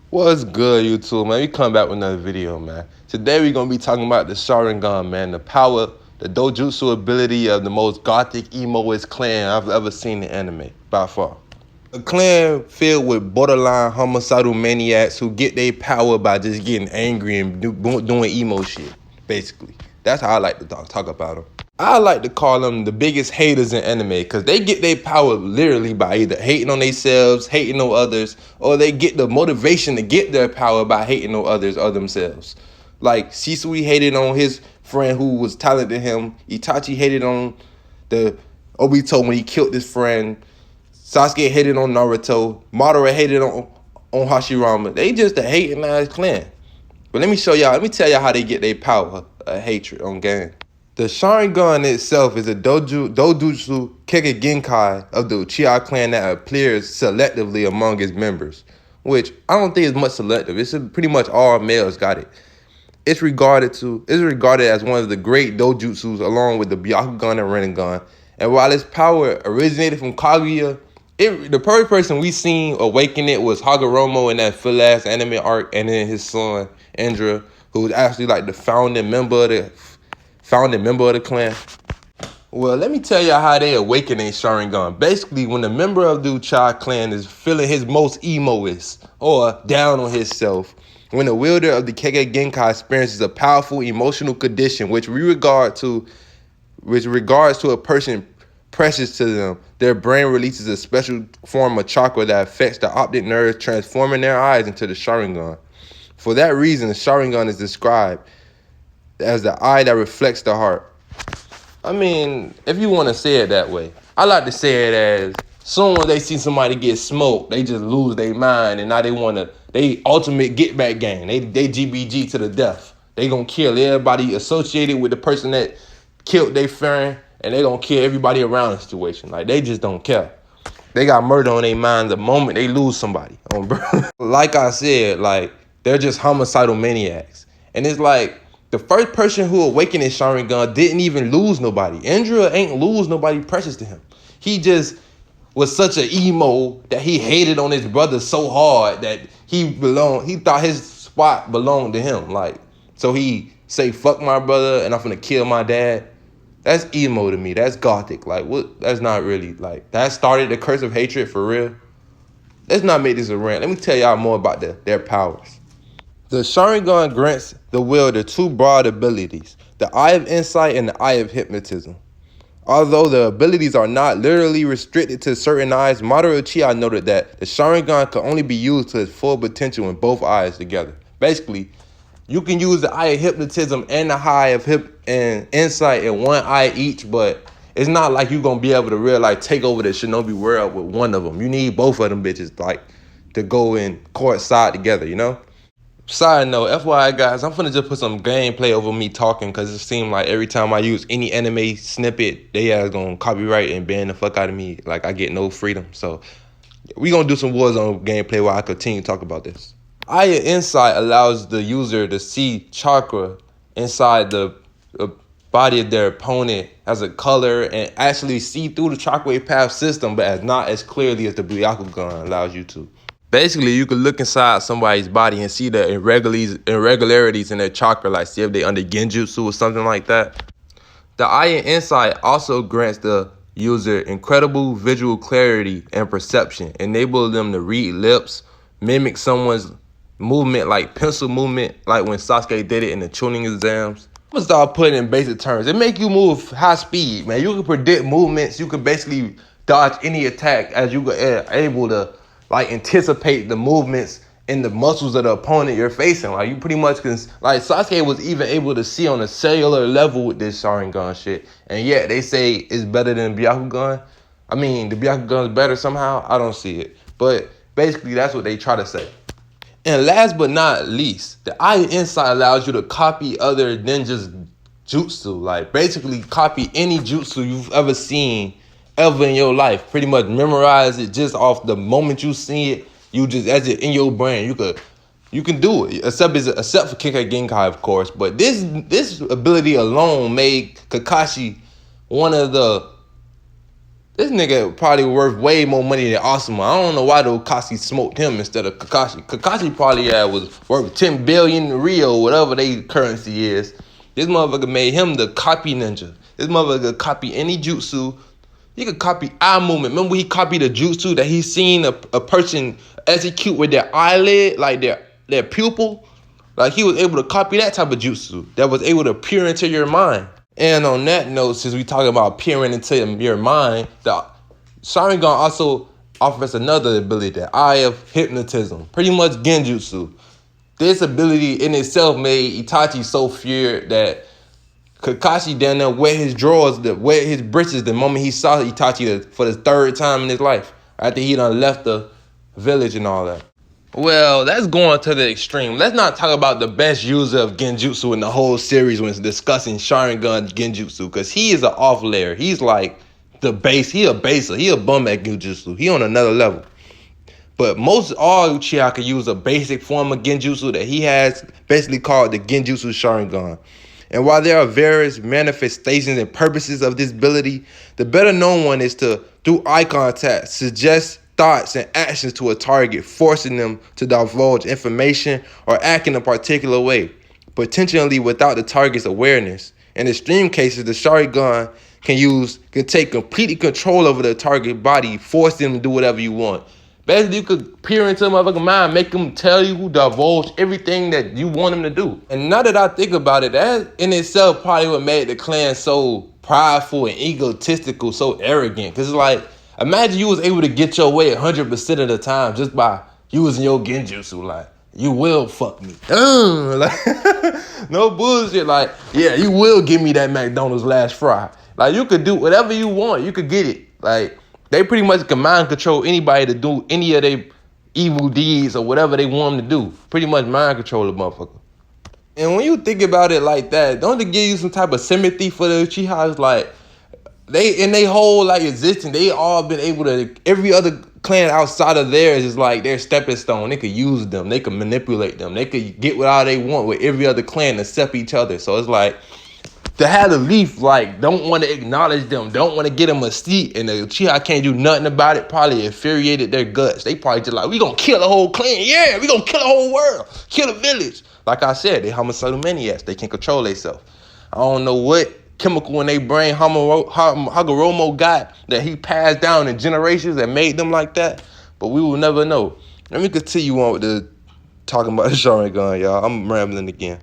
What's good, YouTube, man? We come back with another video, man. Today we're gonna be talking about the Sharingan, man. The power, the dojutsu ability of the most gothic, emoist clan I've ever seen in anime, by far. A clan filled with borderline homicidal maniacs who get their power by just getting angry and doing emo shit, basically. That's how I like to talk about them. I like to call them the biggest haters in anime because they get their power literally by either hating on themselves, hating on others, or they get the motivation to get their power by hating on others or themselves. Like Shisui hated on his friend who was talented to him. Itachi hated on the Obito when he killed his friend. Sasuke hated on Naruto. Madara hated on Hashirama. They just a hating ass clan. But let me tell y'all how they get their power, hatred on game. The Sharingan itself is a dojutsu Kekkei of the Uchiha clan that appears selectively among its members, which I don't think is much selective. It's pretty much all males got it. It's regarded as one of the great dojutsus along with the Byakugan and Rinnegan. And while its power originated from Kaguya, the first person we seen awaken it was Hagoromo in that full ass anime arc, and then his son Indra, who was actually like the founding member of the clan. Well, let me tell y'all how they awaken a Sharingan. Basically, when a member of the Uchiha clan is feeling his most emoist or down on himself, when the wielder of the Kekkei experiences a powerful emotional condition which regards to a person precious to them, their brain releases a special form of chakra that affects the optic nerves, transforming their eyes into the Sharingan. For that reason, the Sharingan is described as the eye that reflects the heart. I mean, if you want to say it that way. I like to say it as soon as they see somebody get smoked, they just lose their mind, and now they ultimate get back game. They GBG to the death. They gonna kill everybody associated with the person that killed their friend, and they gonna kill everybody around the situation. Like, they just don't care. They got murder on their mind the moment they lose somebody. Like I said, like, they're just homicidal maniacs. And it's like, the first person who awakened his Sharingan didn't even lose nobody. Indra ain't lose nobody precious to him. He just was such an emo that he hated on his brother so hard that he thought his spot belonged to him. Like, so he say, fuck my brother and I'm finna kill my dad. That's emo to me. That's gothic. Like, what? That's not really, like, that started the curse of hatred for real. Let's not make this a rant. Let me tell y'all more about their powers. The Sharingan grants the wielder two broad abilities, the Eye of Insight and the Eye of Hypnotism. Although the abilities are not literally restricted to certain eyes, Madara Uchiha noted that the Sharingan can only be used to its full potential in both eyes together. Basically, you can use the Eye of Hypnotism and the Eye of Insight in one eye each, but it's not like you're going to be able to really like take over the Shinobi world with one of them. You need both of them bitches like to go in coincide together, you know? Side note, FYI guys, I'm finna just put some gameplay over me talking because it seems like every time I use any anime snippet, they are gonna copyright and ban the fuck out of me. Like, I get no freedom. So we gonna do some Warzone gameplay while I continue to talk about this. Eye of Insight allows the user to see chakra inside the body of their opponent as a color and actually see through the chakra path system, but as not as clearly as the Byakugan allows you to. Basically, you can look inside somebody's body and see the irregularities in their chakra, like see if they under genjutsu or something like that. The Eye of Insight also grants the user incredible visual clarity and perception, enabling them to read lips, mimic someone's movement like pencil movement, like when Sasuke did it in the tuning exams. I'm gonna start putting in basic terms. It make you move high speed, man. You can predict movements. You can basically dodge any attack as you are able to like anticipate the movements in the muscles of the opponent you're facing. Like, you pretty much can, like, Sasuke was even able to see on a cellular level with this Sharingan shit. And yet they say it's better than Byakugan. I mean, the Byakugan's better somehow. I don't see it. But basically, that's what they try to say. And last but not least, the Eye of Insight allows you to copy other ninjas' jutsu. Like, basically copy any jutsu you've ever seen ever in your life. Pretty much memorize it just off the moment you see it. You just, as it in your brain, you can do it. Except for Kekkei, of course. But this ability alone made Kakashi one of the This nigga probably worth way more money than Asuma. I don't know why the Kakashi smoked him instead of Kakashi. Kakashi probably was worth 10 billion Rio, whatever they currency is. This motherfucker made him the copy ninja. This motherfucker could copy any jutsu. He could copy eye movement. Remember he copied a jutsu that he seen a person execute with their eyelid, like their pupil? Like he was able to copy that type of jutsu that was able to peer into your mind. And on that note, since we talking about peering into your mind, the Sharingan also offers another ability, the Eye of Hypnotism, pretty much genjutsu. This ability in itself made Itachi so feared that Kakashi down there wet his drawers, wet his britches the moment he saw Itachi for the third time in his life, after he done left the village and all that. Well, that's going to the extreme. Let's not talk about the best user of genjutsu in the whole series when it's discussing Sharingan genjutsu, because he is an off layer. He's like the base. He a baser. He a bum at genjutsu. He on another level. But most all Uchiha can use a basic form of genjutsu that he has, basically called the Genjutsu Sharingan. And while there are various manifestations and purposes of this ability, the better known one is to, through eye contact, suggest thoughts and actions to a target, forcing them to divulge information or act in a particular way, potentially without the target's awareness. In extreme cases, the Sharingan can take complete control over the target body, force them to do whatever you want. Basically, you could peer into a motherfucking mind, make them tell you, divulge everything that you want them to do. And now that I think about it, that in itself probably what made the clan so prideful and egotistical, so arrogant. Because it's like, imagine you was able to get your way 100% of the time just by using your genjutsu. Like, you will fuck me. Like, no bullshit. Like, yeah, you will give me that McDonald's last fry. Like, you could do whatever you want. You could get it. Like, they pretty much can mind control anybody to do any of their evil deeds or whatever they want them to do. Pretty much mind control a motherfucker. And when you think about it like that, don't it give you some type of sympathy for the Uchihas? Like, they, in their whole like existence, they all been able to, every other clan outside of theirs is like their stepping stone. They could use them. They could manipulate them. They could get what all they want with every other clan except each other. So it's like, to have the Leaf, like, don't want to acknowledge them, don't want to get them a seat, and the Uchiha can't do nothing about it, probably infuriated their guts. They probably just like, we gonna kill the whole clan. Yeah, we gonna kill the whole world. Kill the village. Like I said, they homicidal maniacs. They can't control themselves. I don't know what chemical in their brain Hagoromo got that he passed down in generations that made them like that, but we will never know. Let me continue on with the talking about the Sharingan, y'all. I'm rambling again.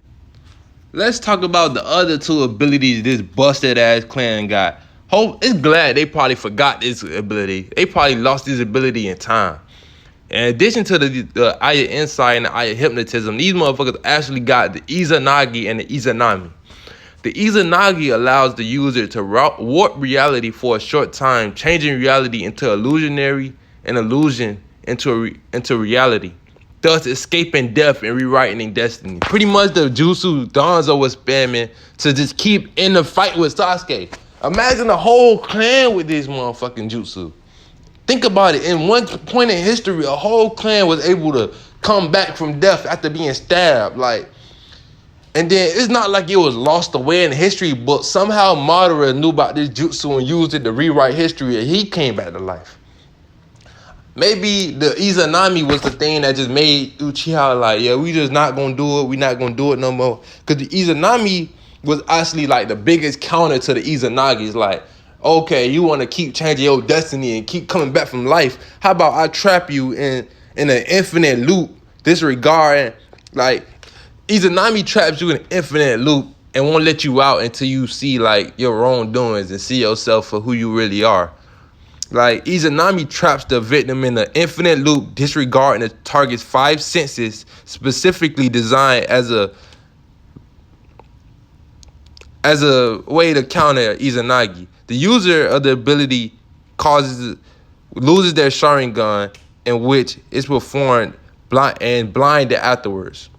Let's talk about the other two abilities this busted ass clan got. It's glad they probably forgot this ability. They probably lost this ability in time. In addition to the Eye of Insight and the Eye of Hypnotism, these motherfuckers actually got the Izanagi and the Izanami. The Izanagi allows the user to warp reality for a short time, changing reality into illusionary and illusion into reality, thus escaping death and rewriting destiny. Pretty much the jutsu Danzo was spamming to just keep in the fight with Sasuke. Imagine the whole clan with this motherfucking jutsu. Think about it. In one point in history, a whole clan was able to come back from death after being stabbed. Like, and then it's not like it was lost away in the history book. Somehow Madara knew about this jutsu and used it to rewrite history, and he came back to life. Maybe the Izanami was the thing that just made Uchiha like, yeah, we just not gonna do it. We not gonna do it no more. Because the Izanami was actually like the biggest counter to the Izanagi. It's like, okay, you want to keep changing your destiny and keep coming back from life. How about I trap you in an infinite loop, disregarding, like, Izanami traps you in an infinite loop and won't let you out until you see like your wrongdoings and see yourself for who you really are. Like, Izanami traps the victim in an infinite loop, disregarding the target's 5 senses, specifically designed as a way to counter Izanagi. The user of the ability loses their Sharingan, in which it's performed blinded afterwards.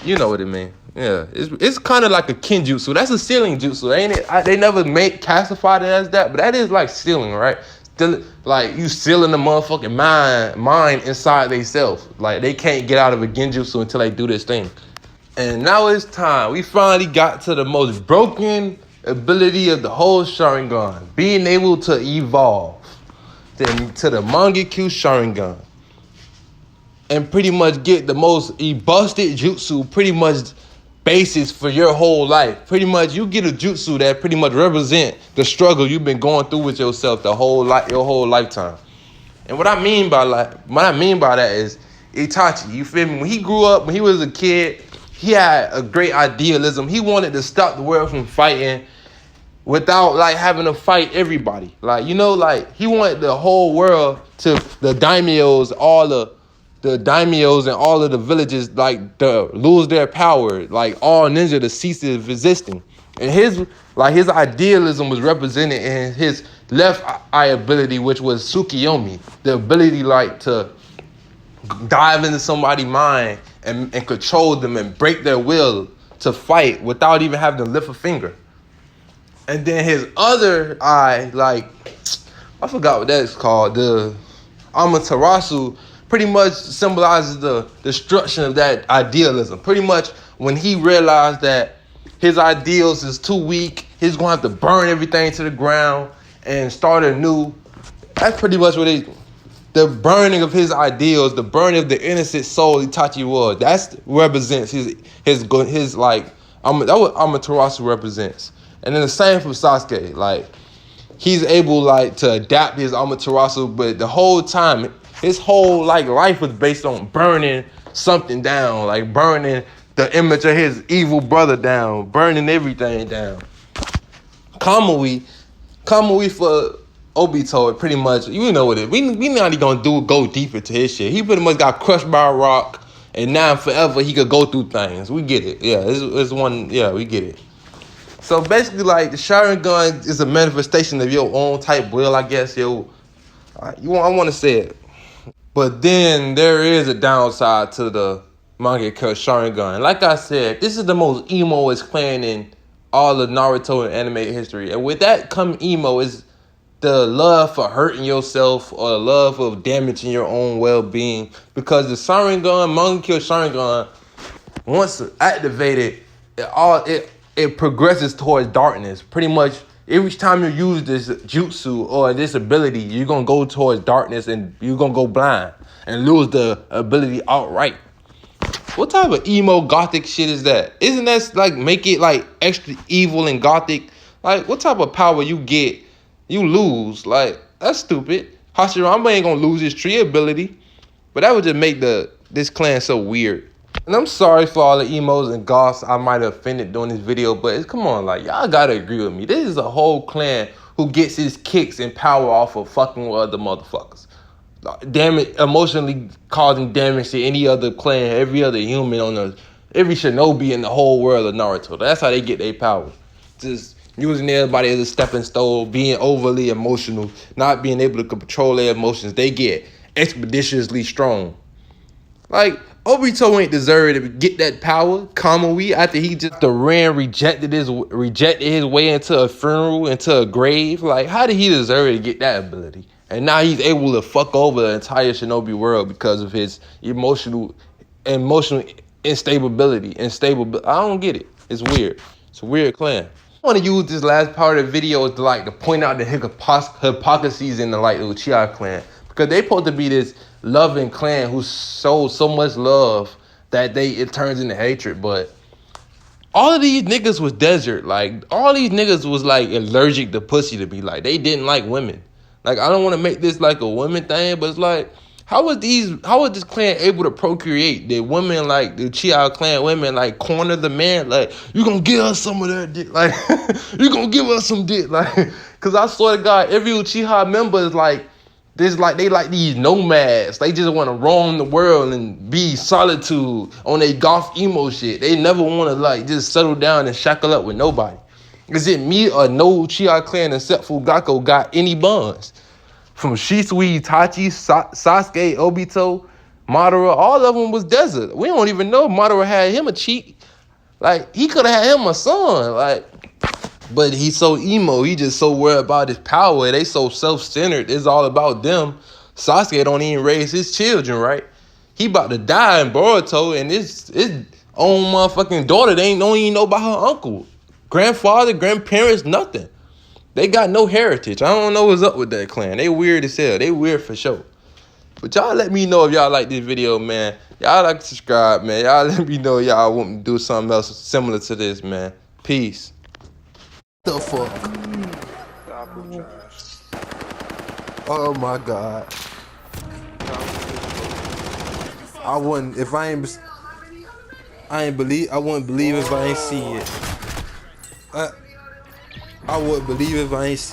You know what it means. Yeah, it's kind of like a kenjutsu. That's a sealing jutsu, ain't it? They never classified it as that, but that is like sealing, right? Still, like, you sealing the motherfucking mind inside themselves. Like, they can't get out of a genjutsu until they do this thing. And now it's time. We finally got to the most broken ability of the whole Sharingan, being able to evolve. to the Mangekyo Sharingan and pretty much get the most busted jutsu, pretty much basis for your whole life. Pretty much you get a jutsu that pretty much represent the struggle you've been going through with yourself your whole lifetime. And what I mean by that is Itachi. You feel me? When he grew up, when he was a kid, he had a great idealism. He wanted to stop the world from fighting without like having to fight everybody. Like, you know, like he wanted the whole world to the daimyos, all the daimyos and all of the villages like to lose their power, like all ninja to cease resisting. And his idealism was represented in his left eye ability, which was Tsukiyomi, the ability like to dive into somebody's mind and control them and break their will to fight without even having to lift a finger. And then his other eye, like, I forgot what that is called, the Amaterasu, pretty much symbolizes the destruction of that idealism. Pretty much when he realized that his ideals is too weak, he's going to have to burn everything to the ground and start anew. That's pretty much what the burning of his ideals, the burning of the innocent soul Itachi was. That represents his like, that's what Amaterasu represents. And then the same for Sasuke. Like, he's able like to adapt his Amaterasu, but the whole time, his whole like life was based on burning something down, like burning the image of his evil brother down, burning everything down. Kamui for Obito, pretty much, you know what it is. We not even gonna go deeper to his shit. He pretty much got crushed by a rock, and now forever he could go through things. We get it. Yeah, it's one. Yeah, we get it. So basically, like, the Sharingan is a manifestation of your own type will, I guess. I want to say it. But then there is a downside to the Mangekyo Sharingan. Like I said, this is the most emo-est clan in all of Naruto and anime history. And with that come emo is the love for hurting yourself or the love of damaging your own well-being. Because the Mangekyo Sharingan, once activated, it progresses towards darkness. Pretty much every time you use this jutsu or this ability, you're going to go towards darkness and you're going to go blind and lose the ability outright. What type of emo gothic shit is that? Isn't that like make it like extra evil and gothic? Like, what type of power you get, you lose? Like, that's stupid. Hashirama ain't going to lose his tree ability. But that would just make this clan so weird. And I'm sorry for all the emos and goths I might have offended during this video, but come on, like, y'all gotta agree with me. This is a whole clan who gets his kicks and power off of fucking with other motherfuckers. Damage, emotionally causing damage to any other clan, every other human every shinobi in the whole world of Naruto. That's how they get their power. Just using everybody as a stepping stone, being overly emotional, not being able to control their emotions. They get expeditiously strong. Like, Obito ain't deserve to get that power. Kamui, after he just rejected his way into a funeral, into a grave. Like, how did he deserve to get that ability? And now he's able to fuck over the entire shinobi world because of his emotional instability. I don't get it. It's weird. It's a weird clan. I want to use this last part of the video to point out the hypocrisies in the Uchiha clan. Because they supposed to be this loving clan who shows so much love that it turns into hatred. But all of these niggas was desert. Like, all these niggas was like allergic to pussy to be like. They didn't like women. Like, I don't want to make this like a women thing, but it's like, how was this clan able to procreate? The women, like the Uchiha clan women, like corner the man, like, you gonna give us some of that dick, like you gonna give us some dick, like, cause I swear to God, every Uchiha member is like this, like they like these nomads. They just want to roam the world and be solitude on their goth emo shit. They never want to like just settle down and shackle up with nobody. Is it me or no Uchiha clan except Fugaku got any bonds? From Shisui, Itachi, Sasuke, Obito, Madara, all of them was desert. We don't even know if Madara had him a cheek. Like, he could have had him a son. Like, but he's so emo. He just so worried about his power. They so self-centered. It's all about them. Sasuke don't even raise his children, right? He about to die in Boruto, and his own motherfucking daughter, don't even know about her uncle. Grandfather, grandparents, nothing. They got no heritage. I don't know what's up with that clan. They weird as hell. They weird for sure. But y'all let me know if y'all like this video, man. Y'all like to subscribe, man. Y'all let me know y'all want me to do something else similar to this, man. Peace. The fuck? Oh my God. I wouldn't if I ain't I wouldn't believe if I ain't see it. I wouldn't believe if I ain't see